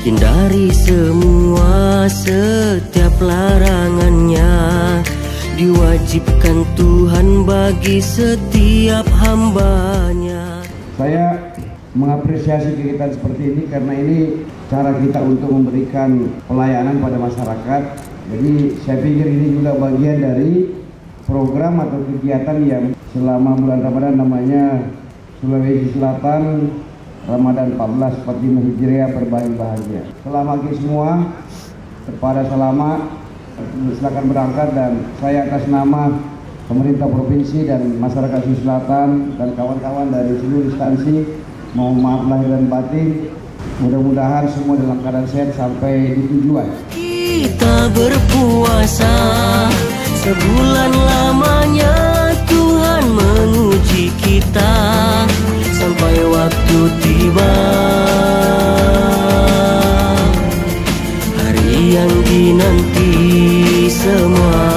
hindari semua setiap larangannya. Diwajibkan Tuhan bagi setiap hambanya. Saya mengapresiasi kegiatan seperti ini karena ini cara kita untuk memberikan pelayanan pada masyarakat. Jadi saya pikir ini juga bagian dari program atau kegiatan yang selama bulan Ramadan namanya Sulawesi Selatan Ramadan 1445 Hijriah berbagi bahagia. Selamat pagi semua, kepada selamat, silakan berangkat dan saya atas nama pemerintah provinsi dan masyarakat Sulawesi Selatan dan kawan-kawan dari seluruh instansi mohon maaf lahir dan batin. Mudah-mudahan semua dalam keadaan sehat sampai di tujuan. Kita berpuasa sebulan lamanya, Tuhan menguji kita sampai waktu tiba. Hari yang dinanti semua.